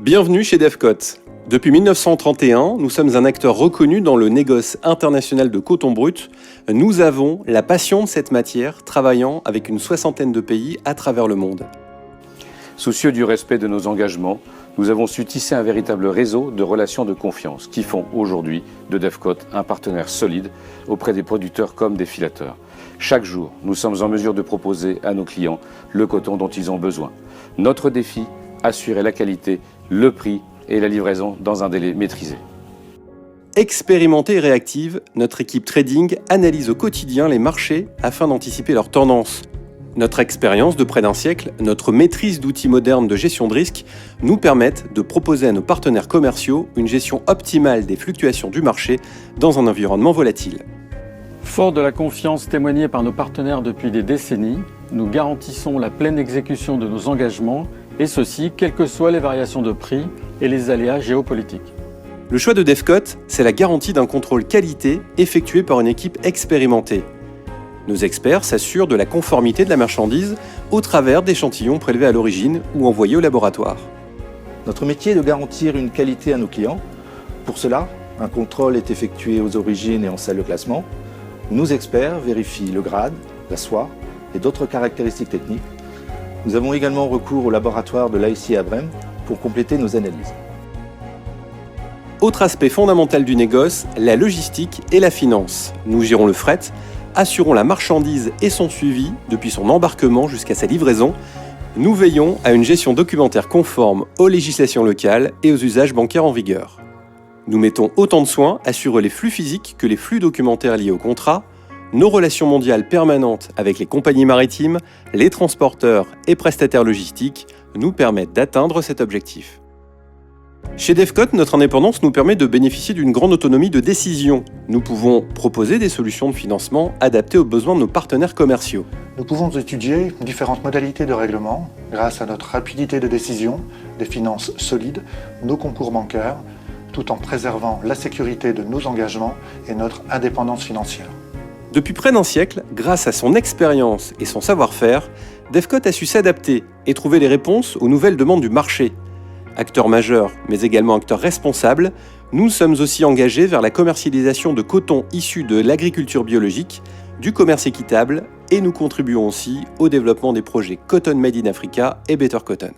Bienvenue chez Devcote. Depuis 1931, nous sommes un acteur reconnu dans le négoce international de coton brut. Nous avons la passion de cette matière, travaillant avec une soixantaine de pays à travers le monde. Soucieux du respect de nos engagements, nous avons su tisser un véritable réseau de relations de confiance qui font aujourd'hui de Devcote un partenaire solide auprès des producteurs comme des filateurs. Chaque jour, nous sommes en mesure de proposer à nos clients le coton dont ils ont besoin. Notre défi, assurer la qualité, le prix et la livraison dans un délai maîtrisé. Expérimentée et réactive, notre équipe trading analyse au quotidien les marchés afin d'anticiper leurs tendances. Notre expérience de près d'un siècle, notre maîtrise d'outils modernes de gestion de risque nous permettent de proposer à nos partenaires commerciaux une gestion optimale des fluctuations du marché dans un environnement volatile. Fort de la confiance témoignée par nos partenaires depuis des décennies, nous garantissons la pleine exécution de nos engagements, et ceci, quelles que soient les variations de prix et les aléas géopolitiques. Le choix de Devcote, c'est la garantie d'un contrôle qualité effectué par une équipe expérimentée. Nos experts s'assurent de la conformité de la marchandise au travers d'échantillons prélevés à l'origine ou envoyés au laboratoire. Notre métier est de garantir une qualité à nos clients. Pour cela, un contrôle est effectué aux origines et en salle de classement. Nos experts vérifient le grade, la soie et d'autres caractéristiques techniques. Nous avons également recours au laboratoire de l'AIC à Brême pour compléter nos analyses. Autre aspect fondamental du négoce, la logistique et la finance. Nous gérons le fret, assurons la marchandise et son suivi depuis son embarquement jusqu'à sa livraison. Nous veillons à une gestion documentaire conforme aux législations locales et aux usages bancaires en vigueur. Nous mettons autant de soins à assurer les flux physiques que les flux documentaires liés au contrat. Nos relations mondiales permanentes avec les compagnies maritimes, les transporteurs et prestataires logistiques nous permettent d'atteindre cet objectif. Chez Devcote, notre indépendance nous permet de bénéficier d'une grande autonomie de décision. Nous pouvons proposer des solutions de financement adaptées aux besoins de nos partenaires commerciaux. Nous pouvons étudier différentes modalités de règlement grâce à notre rapidité de décision, des finances solides, nos concours bancaires, tout en préservant la sécurité de nos engagements et notre indépendance financière. Depuis près d'un siècle, grâce à son expérience et son savoir-faire, Devcote a su s'adapter et trouver les réponses aux nouvelles demandes du marché. Acteur majeur, mais également acteur responsable, nous sommes aussi engagés vers la commercialisation de coton issu de l'agriculture biologique, du commerce équitable et nous contribuons aussi au développement des projets Cotton Made in Africa et Better Cotton.